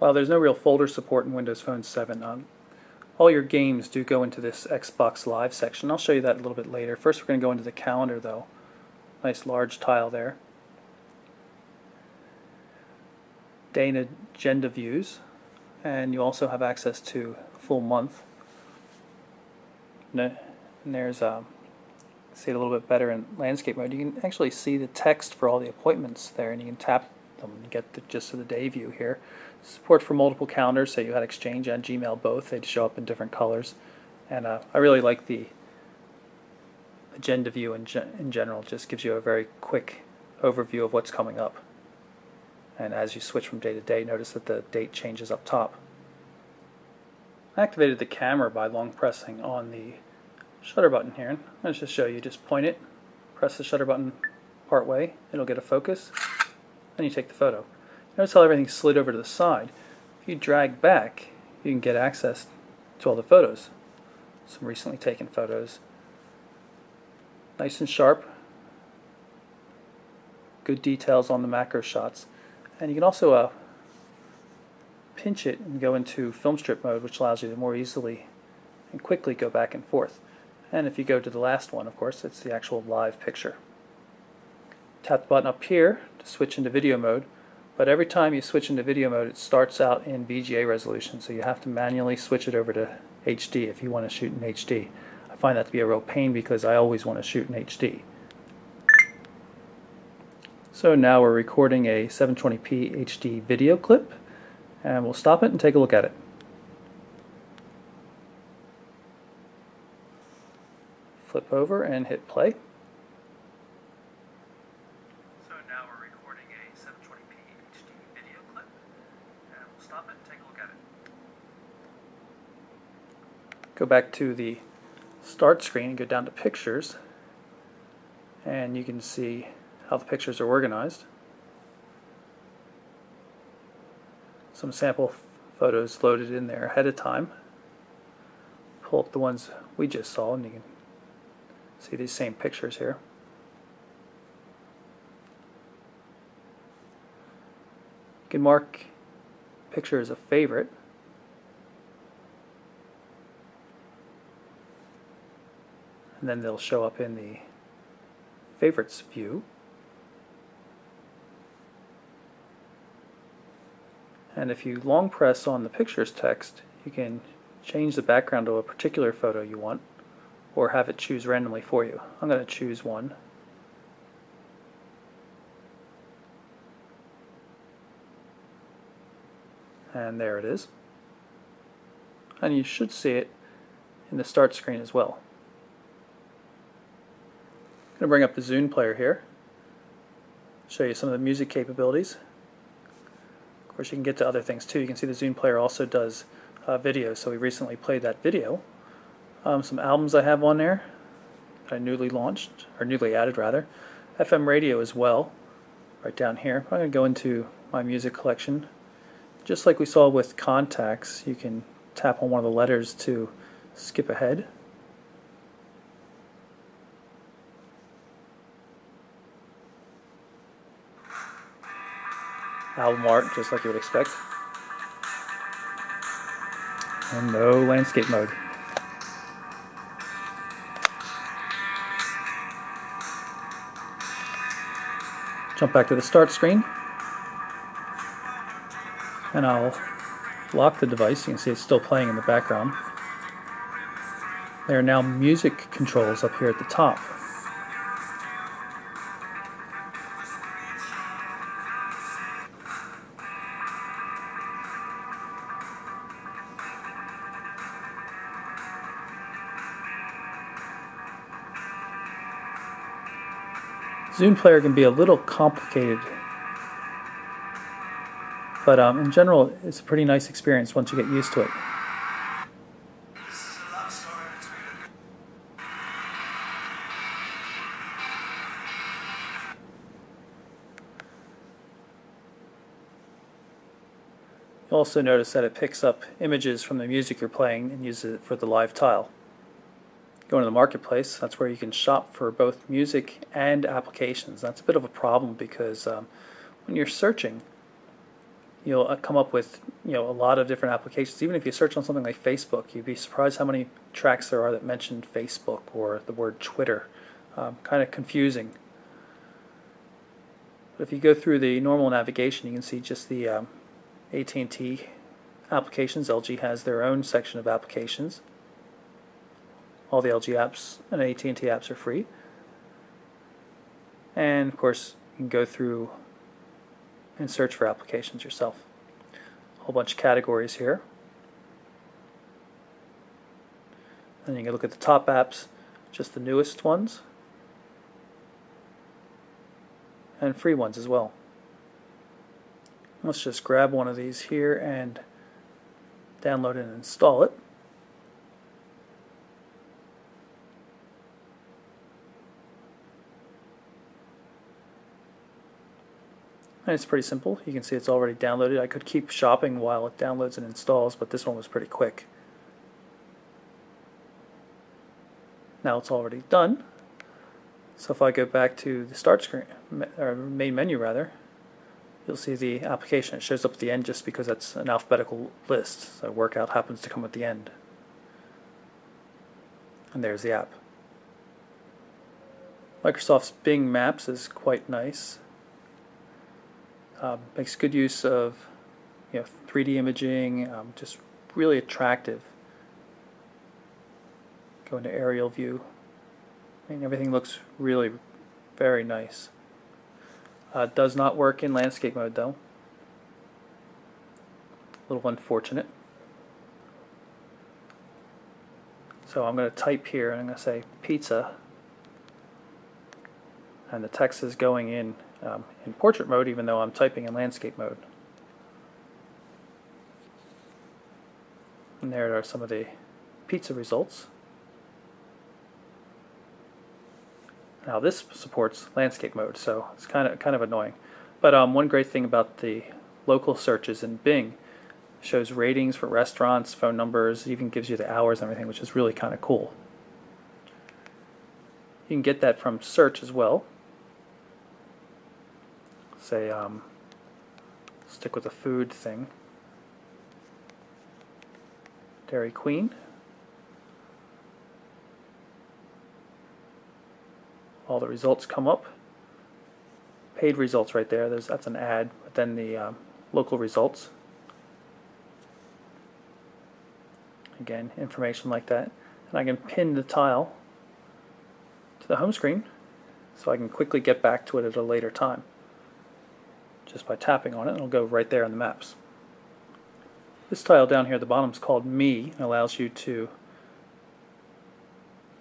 While there's no real folder support in Windows Phone 7, all your games do go into this Xbox Live section. I'll show you that a little bit later. First we're going to go into the calendar though. Nice large tile there. Day and agenda views, and you also have access to a full month. And there's see it a little bit better in landscape mode. You can actually see the text for all the appointments there, and you can tap them and get the gist of the day view here. Support for multiple calendars, so you had Exchange and Gmail both. They'd show up in different colors, and I really like the agenda view in general. It just gives you a very quick overview of what's coming up. And as you switch from day to day, notice that the date changes up top. I activated the camera by long pressing on the shutter button here. I'm going to just show you. Just point it, press the shutter button part way, it'll get a focus, and you take the photo. Notice how everything slid over to the side. If you drag back, you can get access to all the photos. Some recently taken photos. Nice and sharp. Good details on the macro shots. And you can also pinch it and go into film strip mode, which allows you to more easily and quickly go back and forth. And if you go to the last one, of course, it's the actual live picture. Tap the button up here to switch into video mode, but every time you switch into video mode it starts out in VGA resolution, so you have to manually switch it over to HD if you want to shoot in HD. I find that to be a real pain because I always want to shoot in HD. So now we're recording a 720p HD video clip, and we'll stop it and take a look at it. Flip over and hit play. So now we're recording a 720p HD video clip, and we'll stop it and take a look at it. Go back to the start screen and go down to pictures, and you can see how the pictures are organized. Some sample photos loaded in there ahead of time. Pull up the ones we just saw and you can see these same pictures here. You can mark picture as a favorite. And then they'll show up in the favorites view. And if you long press on the pictures text, you can change the background to a particular photo you want, or have it choose randomly for you. I'm going to choose one. And there it is. And you should see it in the start screen as well. I'm going to bring up the Zune player here, show you some of the music capabilities. Of course, you can get to other things too. You can see the Zune player also does video, so we recently played that video. Some albums I have on there that I newly launched, or newly added rather. FM radio as well, right down here. I'm going to go into my music collection. Just like we saw with contacts, you can tap on one of the letters to skip ahead. Album art, just like you would expect. And no landscape mode. Jump back to the start screen. And I'll lock the device. You can see it's still playing in the background. There are now music controls up here at the top. Zune player can be a little complicated, but in general it's a pretty nice experience once you get used to it. You'll also notice that it picks up images from the music you're playing and uses it for the live tile. Go into the marketplace, that's where you can shop for both music and applications. That's a bit of a problem because when you're searching, you'll come up with a lot of different applications. Even if you search on something like Facebook, you'd be surprised how many tracks there are that mention Facebook or the word Twitter. Kind of confusing. But if you go through the normal navigation, you can see just the AT&T applications. LG has their own section of applications. All the LG apps and AT&T apps are free. And of course, you can go through and search for applications yourself. A whole bunch of categories here. And you can look at the top apps, just the newest ones, and free ones as well. Let's just grab one of these here and download and install it. And it's pretty simple. You can see it's already downloaded. I could keep shopping while it downloads and installs, but this one was pretty quick. Now it's already done. So if I go back to the start screen, or main menu rather, you'll see the application. It shows up at the end just because that's an alphabetical list. So Workout happens to come at the end. And there's the app. Microsoft's Bing Maps is quite nice. Makes good use of 3D imaging, just really attractive. Go into aerial view. I mean, everything looks really very nice. Does not work in landscape mode though. A little unfortunate. So I'm going to type here and I'm going to say pizza, and the text is going in portrait mode even though I'm typing in landscape mode. And there are some of the pizza results. Now this supports landscape mode, so it's kind of annoying. But one great thing about the local searches in Bing, shows ratings for restaurants, phone numbers, even gives you the hours and everything, which is really kind of cool. You can get that from search as well. Say, stick with the food thing. Dairy Queen. All the results come up. Paid results right there. That's an ad, but then the local results. Again, information like that. And I can pin the tile to the home screen so I can quickly get back to it at a later time. Just by tapping on it, it'll go right there in the maps. This tile down here at the bottom is called Me, and allows you to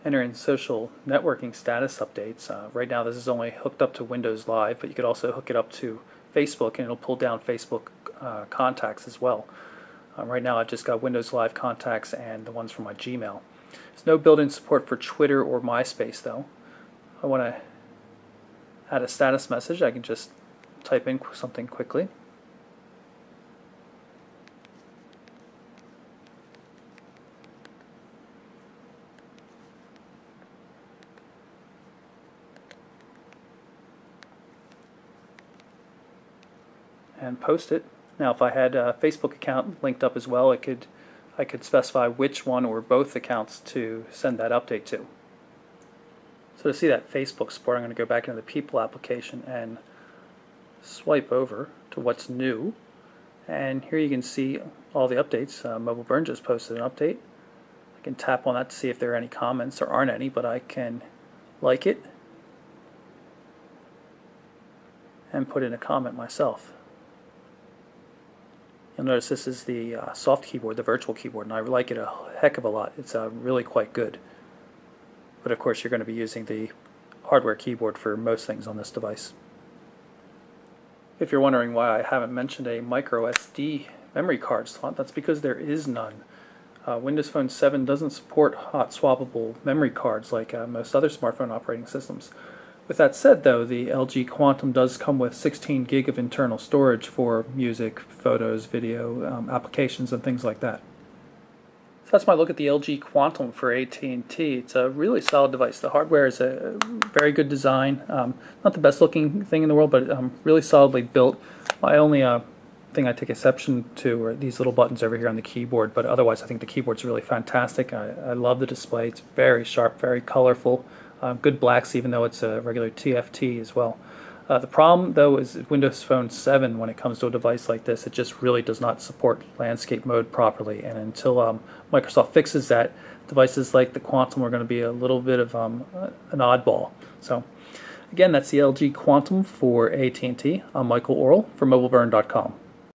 enter in social networking status updates. Right now this is only hooked up to Windows Live, but you could also hook it up to Facebook and it'll pull down Facebook contacts as well. Right now I've just got Windows Live contacts and the ones from my Gmail. There's no built-in support for Twitter or MySpace though. If I want to add a status message, I can just type in something quickly. And post it. Now if I had a Facebook account linked up as well, I could specify which one or both accounts to send that update to. So to see that Facebook support, I'm going to go back into the People application and swipe over to what's new. And here you can see all the updates. Mobile Burn just posted an update. I can tap on that to see if there are any comments. There aren't any, but I can like it and put in a comment myself. You'll notice this is the soft keyboard, the virtual keyboard, and I like it a heck of a lot. It's really quite good. But of course you're going to be using the hardware keyboard for most things on this device. If you're wondering why I haven't mentioned a micro SD memory card slot, that's because there is none. Windows Phone 7 doesn't support hot swappable memory cards like most other smartphone operating systems. With that said though, the LG Quantum does come with 16 gig of internal storage for music, photos, video, applications and things like that. So that's my look at the LG Quantum for AT&T. It's a really solid device. The hardware is a very good design. Not the best looking thing in the world, but really solidly built by only a thing I take exception to are these little buttons over here on the keyboard, but otherwise I think the keyboard's really fantastic. I love the display. It's very sharp, very colorful, good blacks even though it's a regular TFT as well. The problem though is Windows Phone 7, when it comes to a device like this, it just really does not support landscape mode properly, and until Microsoft fixes that, devices like the Quantum are going to be a little bit of an oddball. So again, that's the LG Quantum for AT&T. I'm Michael Orrell for MobileBurn.com.